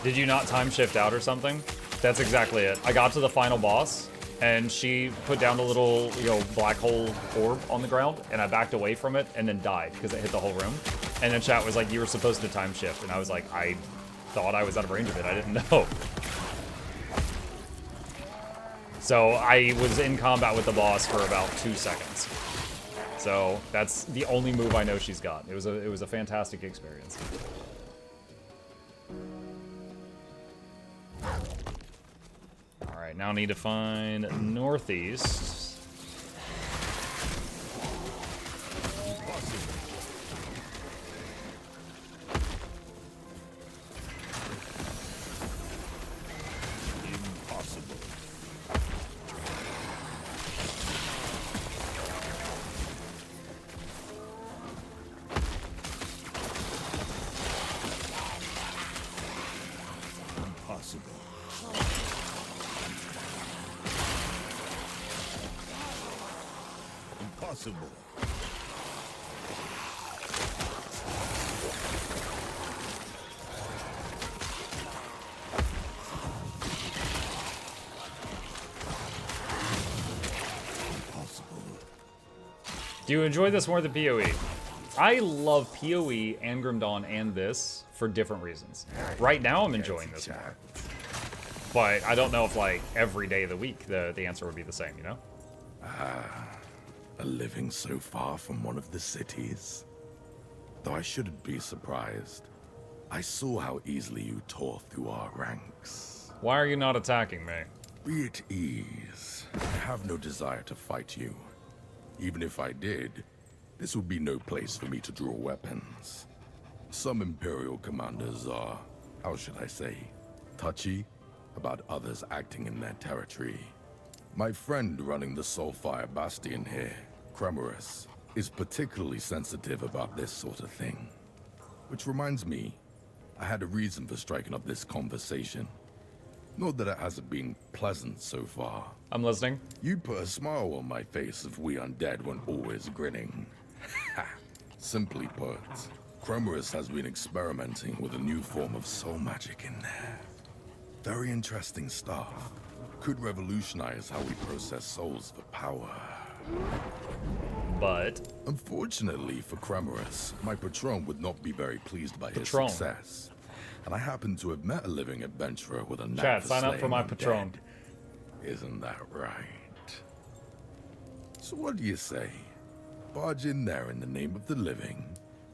Did you not time shift out or something? That's exactly it. I got to the final boss, and she put down the little, black hole orb on the ground, and I backed away from it, and then died, because it hit the whole room. And then chat was like, you were supposed to time shift, and I was like, I thought I was out of range of it. I didn't know. So I was in combat with the boss for about 2 seconds. So that's the only move I know she's got. It was a fantastic experience. All right, now I need to find northeast. Do you enjoy this more than PoE? I love PoE and Grim Dawn and this for different reasons. Right now I'm enjoying this more. But I don't know if like every day of the week the answer would be the same, you know? A living so far from one of the cities. Though I shouldn't be surprised. I saw how easily you tore through our ranks. Why are you not attacking me? Be at ease. I have no desire to fight you. Even if I did, this would be no place for me to draw weapons. Some Imperial commanders are, how should I say, touchy about others acting in their territory. My friend running the Soulfire Bastion here, Cremorus, is particularly sensitive about this sort of thing. Which reminds me, I had a reason for striking up this conversation. Not that it hasn't been pleasant so far. I'm listening. You put a smile on my face if we undead weren't always grinning. Simply put, Cremorus has been experimenting with a new form of soul magic in there. Very interesting stuff. Could revolutionize how we process souls for power. But unfortunately for Cremorus, my patron would not be very pleased by his success. And I happen to have met a living adventurer with a knack for sign up for my slaying patron. undead. Isn't that right? So what do you say? Barge in there in the name of the living,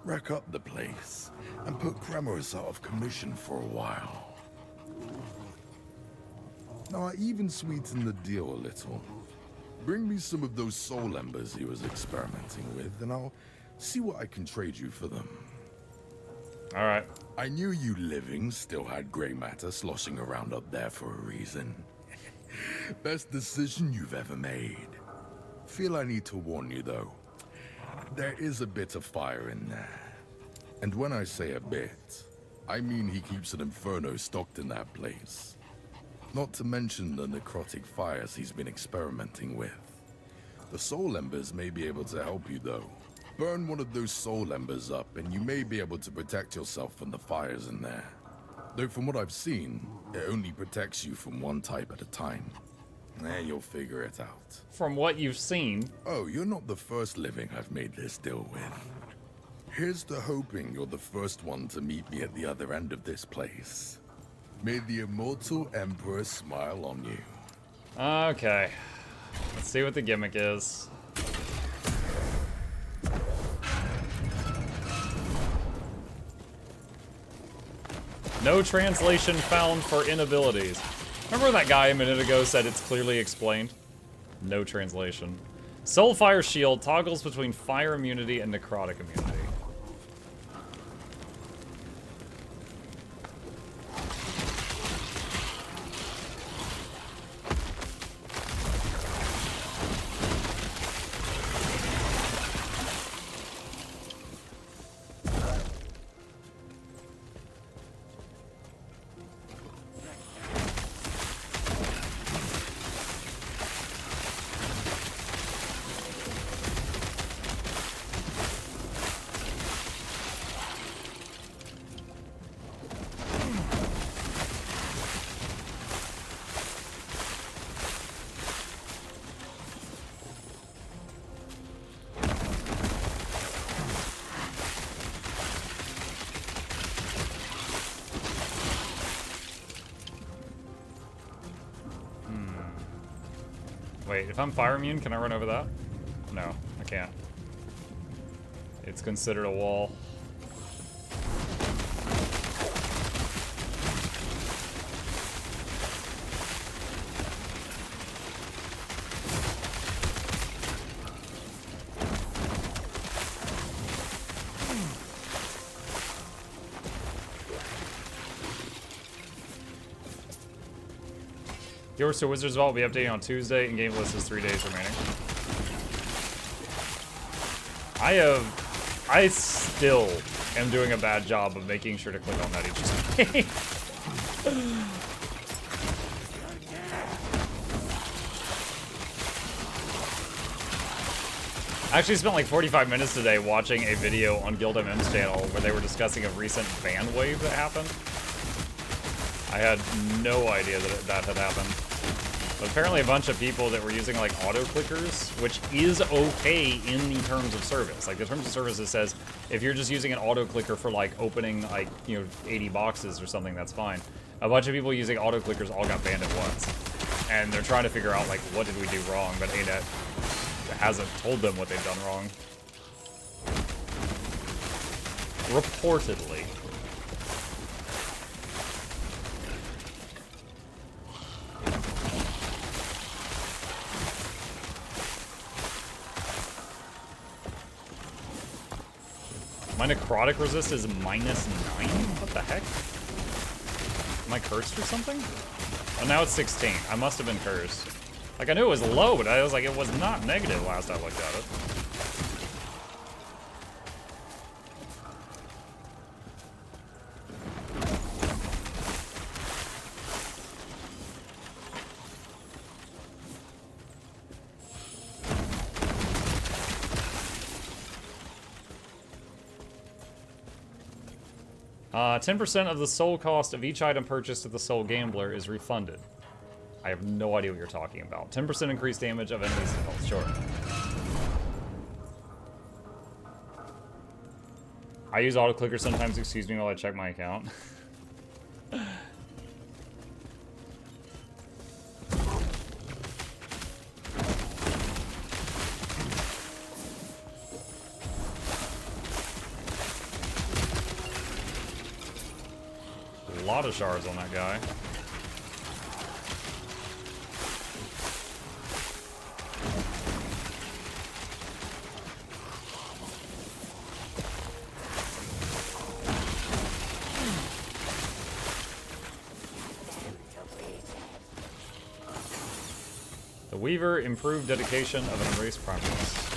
wreck up the place, and put Cremorus out of commission for a while. Now I even sweeten the deal a little. Bring me some of those soul embers he was experimenting with, and I'll see what I can trade you for them. All right. I knew you living still had gray matter sloshing around up there for a reason. Best decision you've ever made. Feel I need to warn you though. There is a bit of fire in there. And when I say a bit, I mean he keeps an inferno stocked in that place. Not to mention the necrotic fires he's been experimenting with. The soul embers may be able to help you though. Burn one of those soul embers up and you may be able to protect yourself from the fires in there. Though from what I've seen, it only protects you from one type at a time. You'll figure it out. From what you've seen. Oh, you're not the first living I've made this deal with. Here's to hoping you're the first one to meet me at the other end of this place. May the immortal Emperor smile on you. Okay. Let's see what the gimmick is. No translation found for inabilities. Remember when that guy a minute ago said it's clearly explained? No translation. Soulfire Shield toggles between fire immunity and necrotic immunity. Wait, if I'm fire immune, can I run over that? No, I can't. It's considered a wall. Yours to Wizards Vault will be updating on Tuesday, and game list is 3 days remaining. I still am doing a bad job of making sure to click on that each time. I actually spent like 45 minutes today watching a video on Guild MM's channel where they were discussing a recent ban wave that happened. I had no idea that that had happened. But apparently a bunch of people that were using like auto clickers, which is okay in the terms of service. Like the terms of service, it says if you're just using an auto clicker for like opening like, 80 boxes or something, that's fine. A bunch of people using auto clickers all got banned at once. And they're trying to figure out like, what did we do wrong? But ANET hasn't told them what they've done wrong. Reportedly. My necrotic resist is -9? What the heck? Am I cursed or something? Oh, now it's 16. I must have been cursed. Like, I knew it was low, but I was like, it was not negative last I looked at it. Uh, 10% of the soul cost of each item purchased at the Soul Gambler is refunded. I have no idea what you're talking about. 10% increased damage of enemies in health. Sure. I use auto clicker sometimes, excuse me, while I check my account. A lot of shards on that guy. The Weaver improved dedication of an erased progress.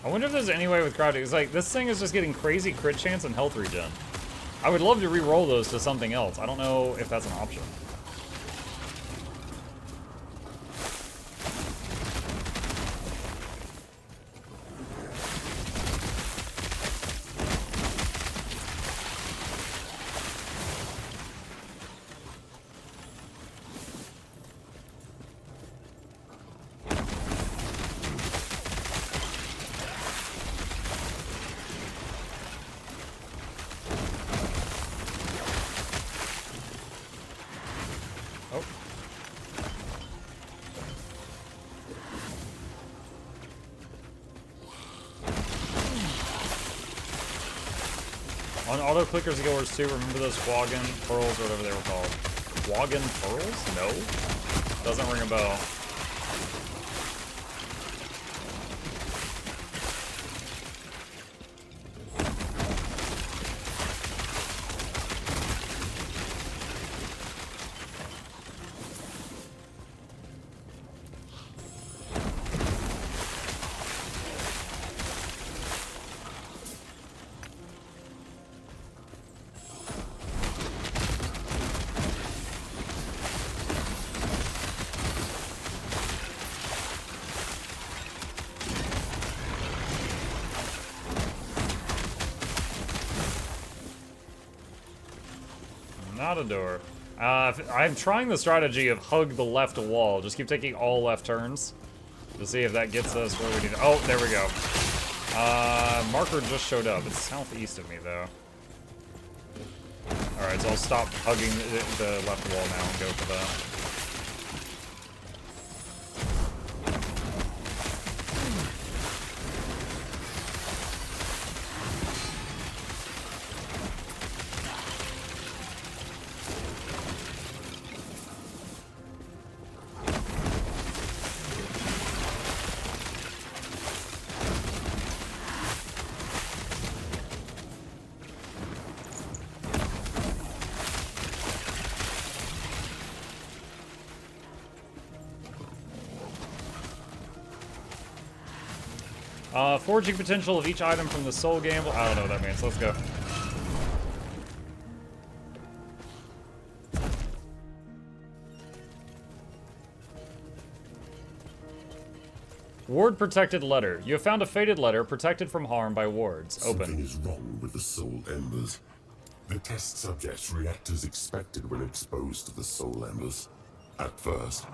I wonder if there's any way with crowding. It's like, this thing is just getting crazy crit chance and health regen. I would love to re-roll those to something else. I don't know if that's an option. On auto clickers goers too, remember those Quaggan pearls or whatever they were called? Quaggan pearls? No? Doesn't ring a bell. Not a door. I'm trying the strategy of hug the left wall. Just keep taking all left turns. to see if that gets us where we need to. Oh, there we go. Marker just showed up. It's southeast of me, though. Alright, so I'll stop hugging the left wall now and go for that. Forging potential of each item from the soul gamble. I don't know what that means. Let's go. Ward protected letter. You have found a faded letter protected from harm by wards. Open. Something is wrong with the soul embers. The test subjects react as expected when exposed to the soul embers. At first,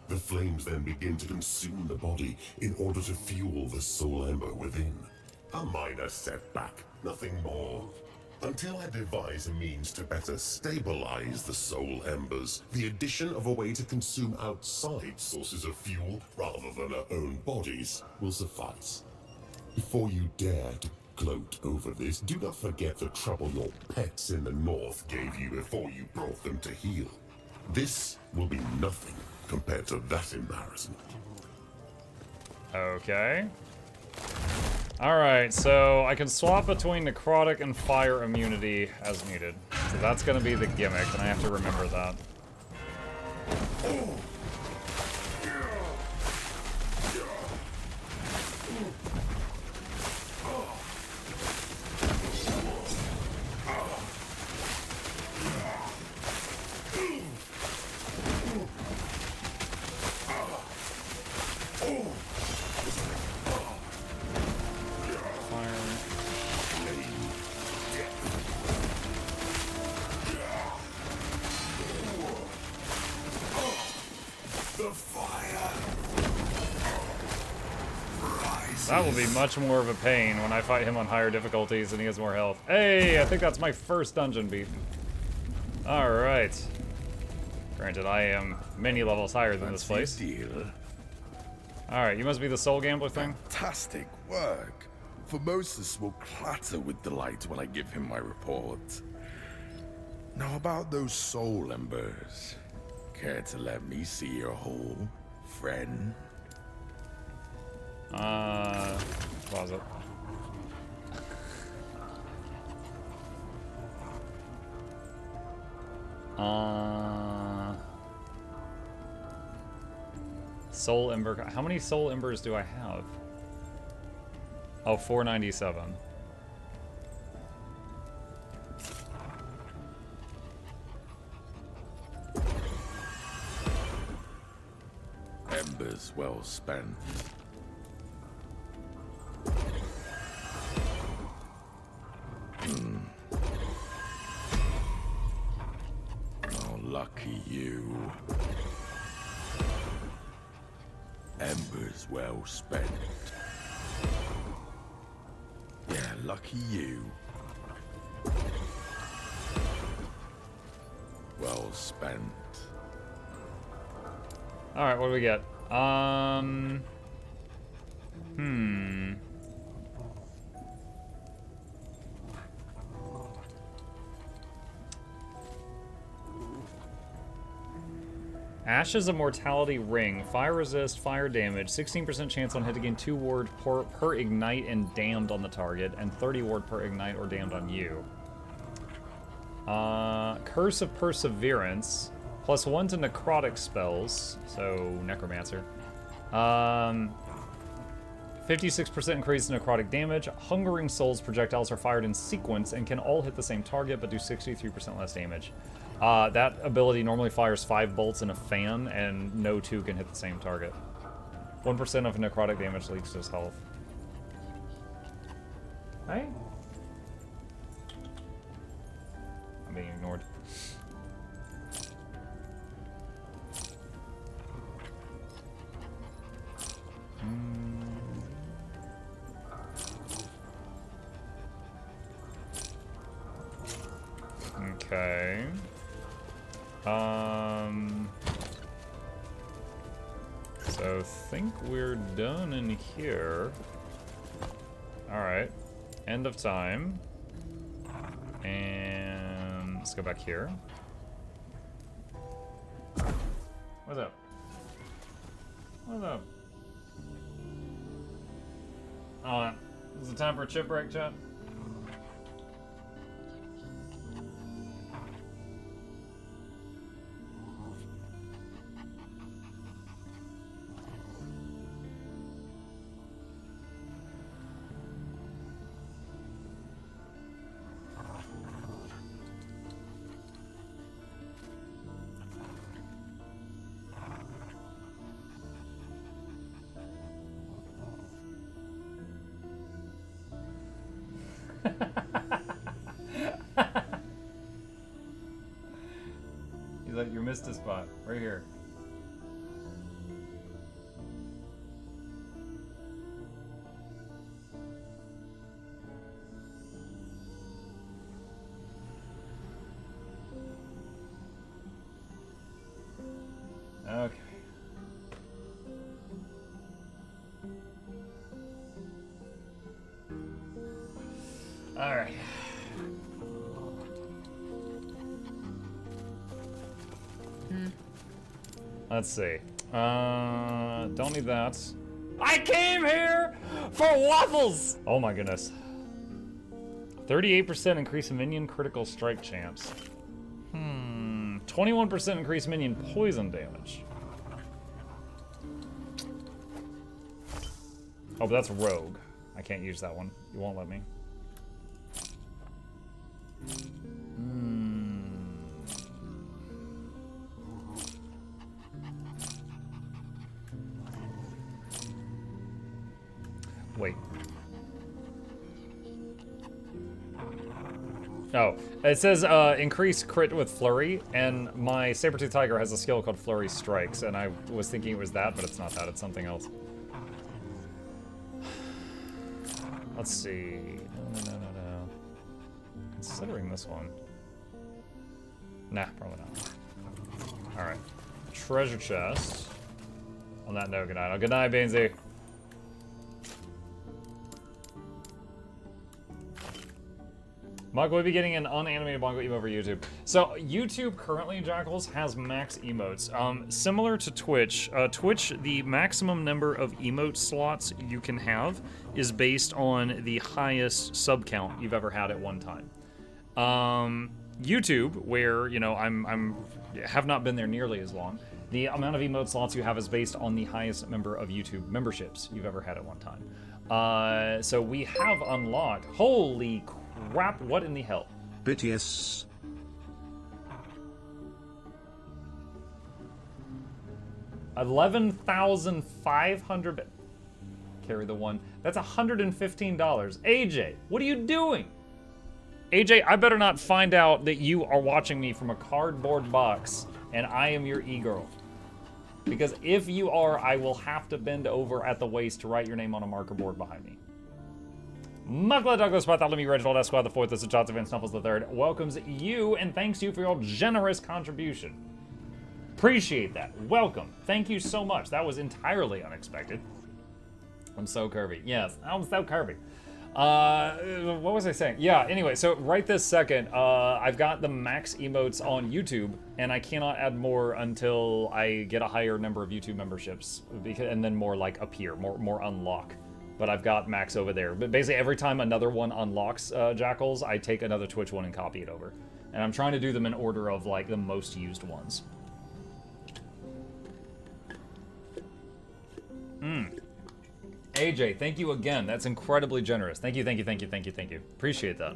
the flames then begin to consume the body in order to fuel the soul ember within. A minor setback, nothing more. Until I devise a means to better stabilize the soul embers, the addition of a way to consume outside sources of fuel rather than our own bodies will suffice. Before you dare to gloat over this, do not forget the trouble your pets in the north gave you before you brought them to heal. This will be nothing compared to that embarrassment. Okay. Alright, so I can swap between necrotic and fire immunity as needed. So that's gonna be the gimmick, and I have to remember that. That will be much more of a pain when I fight him on higher difficulties and he has more health. Hey, I think that's my first dungeon beat. Alright. Granted, I am many levels higher than this place. Alright, you must be the soul gambler thing? Fantastic work. Formosus will clatter with delight when I give him my report. Now about those soul embers. Care to let me see your hole, friend? Closet. Soul Ember. How many Soul Embers do I have? Oh, 497. Embers well spent. Oh, lucky you. Embers well spent. Yeah, lucky you. Well spent. Alright, what do we get? Ashes of Mortality Ring. Fire resist, fire damage, 16% chance on hit to gain 2 ward per ignite and damned on the target, and 30 ward per ignite or damned on you. Curse of Perseverance. +1 to necrotic spells, so Necromancer. 56% increase in necrotic damage. Hungering Souls projectiles are fired in sequence and can all hit the same target, but do 63% less damage. That ability normally fires 5 bolts in a fan, and no 2 can hit the same target. 1% of necrotic damage leaks to his health. Hey? I'm being ignored. Okay. So think we're done in here. Alright. End of time. And let's go back here. What's up? What's up? Oh, is it time for a chip break, chat? He's like, you missed a spot. Right here. Okay. All right. Let's see. Don't need that. I came here for waffles! Oh my goodness. 38% increase in minion critical strike chance. 21% increase minion poison damage. Oh, but that's rogue. I can't use that one. You won't let me. Wait. Oh, it says increase crit with flurry, and my saber-tooth tiger has a skill called flurry strikes, and I was thinking it was that, but it's not that, it's something else. Let's see. No. Considering this one. Nah, probably not. Alright. Treasure chest. On that note, good night. Oh, good night, Beansy. Monk will be getting an unanimated Mongo emote for YouTube. So YouTube currently, Jackals, has max emotes. Similar to Twitch, Twitch, the maximum number of emote slots you can have is based on the highest sub count you've ever had at one time. YouTube, where, you know, have not been there nearly as long, the amount of emote slots you have is based on the highest number of YouTube memberships you've ever had at one time. So we have unlocked, holy crap, what in the hell? BTS. $11,500. Carry the one. That's $115. AJ, what are you doing? AJ, I better not find out that you are watching me from a cardboard box and I am your e-girl. Because if you are, I will have to bend over at the waist to write your name on a marker board behind me. Mukluk, Douglas, Bartholomew, Reginald, Esquire the Fourth, this is Johnson Van Snuffles the Third, welcomes you and thanks you for your generous contribution. Appreciate that. Welcome. Thank you so much. That was entirely unexpected. I'm so curvy. Yes, I'm so curvy. What was I saying? Yeah, anyway, so right this second, I've got the max emotes on YouTube, and I cannot add more until I get a higher number of YouTube memberships, and then more like appear, more unlock. But I've got max over there. But basically every time another one unlocks Jackals, I take another Twitch one and copy it over. And I'm trying to do them in order of like the most used ones. AJ, thank you again. That's incredibly generous. Thank you. Appreciate that.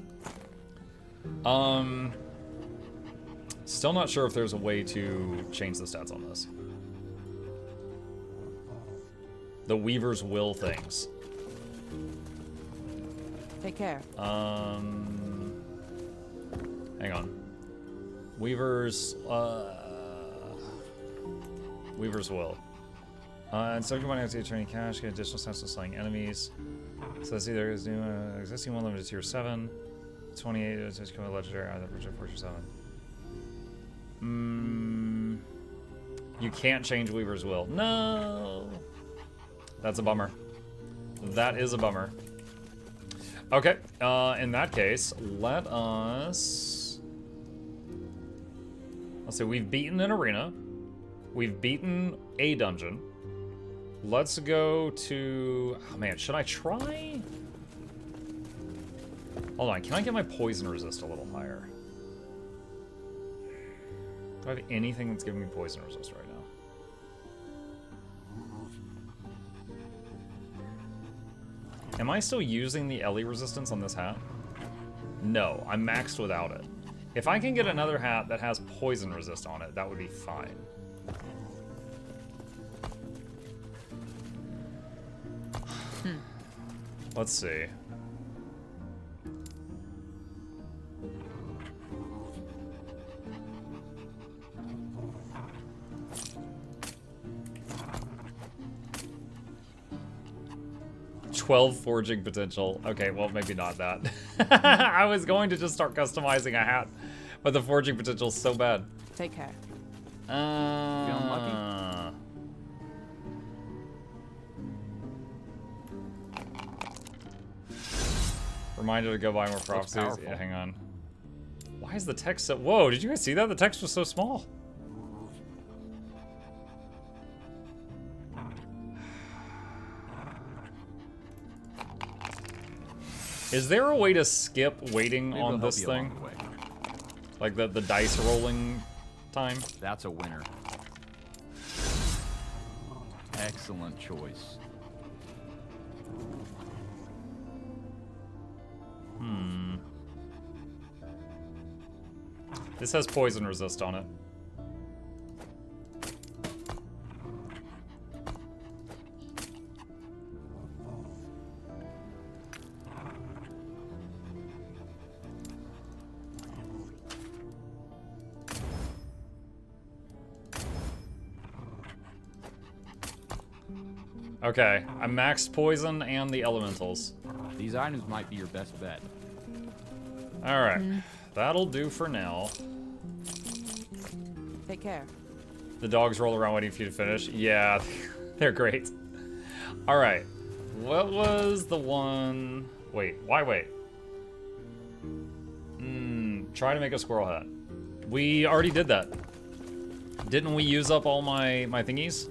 Still not sure if there's a way to change the stats on this. The Weaver's Will things. Take care. Hang on. Weaver's Will. And so you want to attorney cash, get additional sense of slaying enemies. So that's either is new existing one limited to tier 7, 28 is just coming legendary, either for tier 7. You can't change Weaver's Will. No! That's a bummer. That is a bummer. Okay, in that case, let us... Let's see, we've beaten an arena. We've beaten a dungeon. Let's go to... Oh man, should I try? Hold on, can I get my poison resist a little higher? Do I have anything that's giving me poison resist right now? Am I still using the Ellie resistance on this hat? No, I'm maxed without it. If I can get another hat that has poison resist on it, that would be fine. Let's see. $12 forging potential. Okay, well, maybe not that. I was going to just start customizing a hat, but the forging potential is so bad. Take care. Feeling lucky? Reminder to go buy more prophecies. powerful. Yeah, hang on. Why is the text so... Whoa, did you guys see that? The text was so small. Is there a way to skip waiting Maybe on it'll help this you thing? along the way. Like the dice rolling time? That's a winner. Excellent choice. This has poison resist on it. Okay, I maxed poison and the elementals. These items might be your best bet. Alright, that'll do for now. Take care. The dogs roll around waiting for you to finish. Yeah, they're great. Alright, what was the one... Wait, why wait? Try to make a squirrel hat. We already did that. Didn't we use up all my thingies?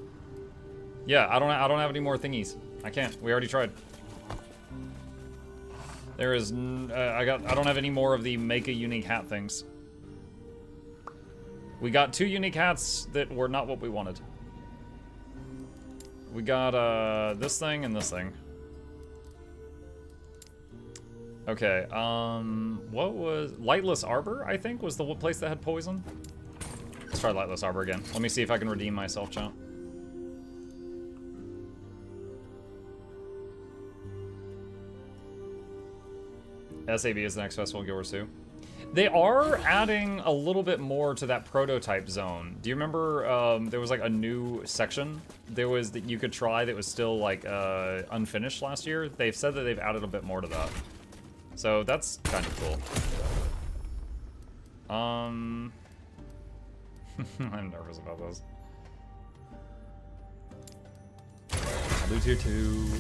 Yeah, I don't have any more thingies. I can't. We already tried. There is I don't have any more of the make a unique hat things. We got 2 unique hats that were not what we wanted. We got this thing and this thing. Okay, what was Lightless Arbor, I think, was the place that had poison. Let's try Lightless Arbor again. Let me see if I can redeem myself, chat. SAB is the next festival in Guild Wars 2. They are adding a little bit more to that prototype zone. Do you remember there was like a new section there was that you could try that was still like unfinished last year? They've said that they've added a bit more to that. So that's kind of cool. I'm nervous about this. I lose here too.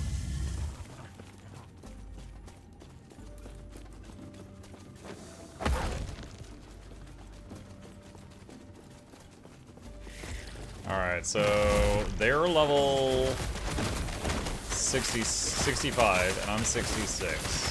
Alright, so they're level 65, and I'm 66.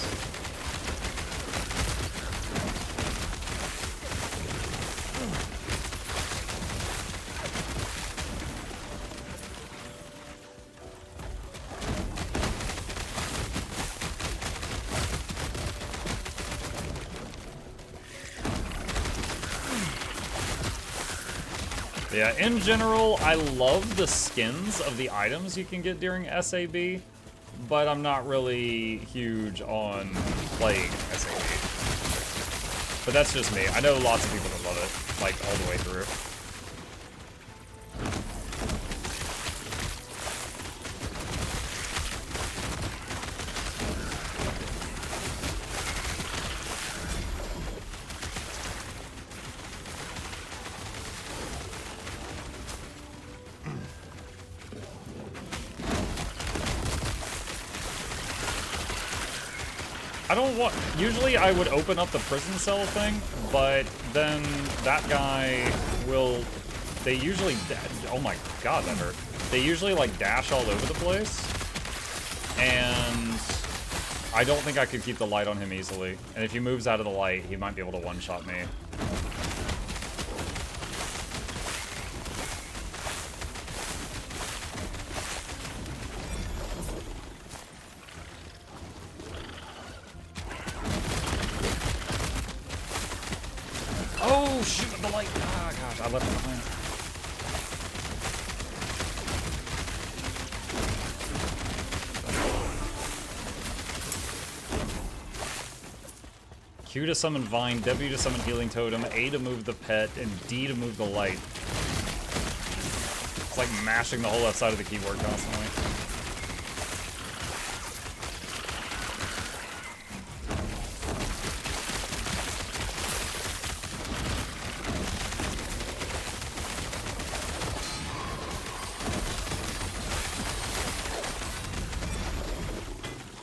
Yeah, in general, I love the skins of the items you can get during SAB, but I'm not really huge on playing SAB. But that's just me. I know lots of people that love it, like, all the way through. I don't want... Usually I would open up the prison cell thing, but then that guy will... They usually... Oh my god, that hurt. They usually, like, dash all over the place. And... I don't think I could keep the light on him easily. And if he moves out of the light, he might be able to one-shot me. Oh, shoot, the light. Ah, gosh, I left it behind. Q to summon Vine, W to summon Healing Totem, A to move the pet, and D to move the light. It's like mashing the whole left side of the keyboard constantly.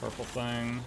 Purple thing.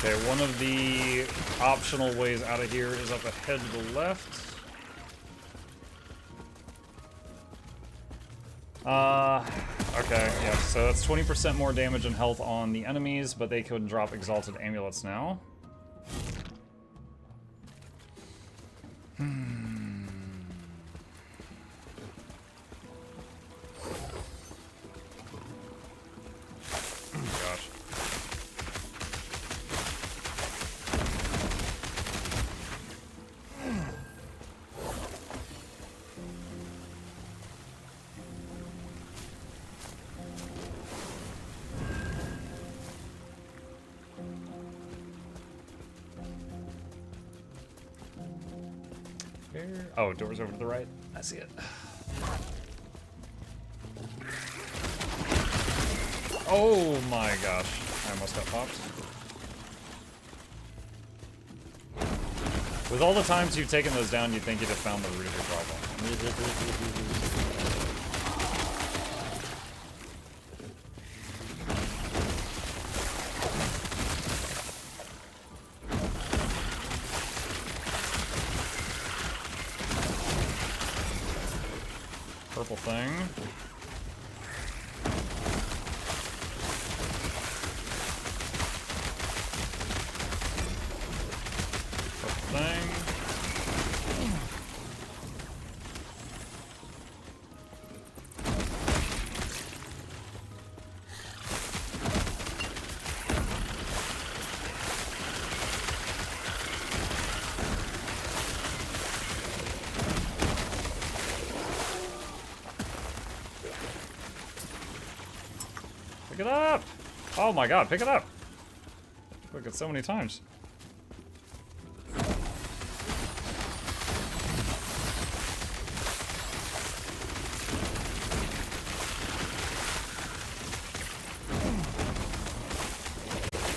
Okay, one of the optional ways out of here is up ahead to the left. Okay, yeah, so that's 20% more damage and health on the enemies, but they could drop Exalted Amulets now. Gosh. Here. Oh, door's over to the right. I see it. Oh my gosh. I almost got popped. With all the times you've taken those down, you'd think you'd have found the root of your problem. Purple thing. Purple thing. Pick it up! Oh my god, pick it up! Look, it's so many times.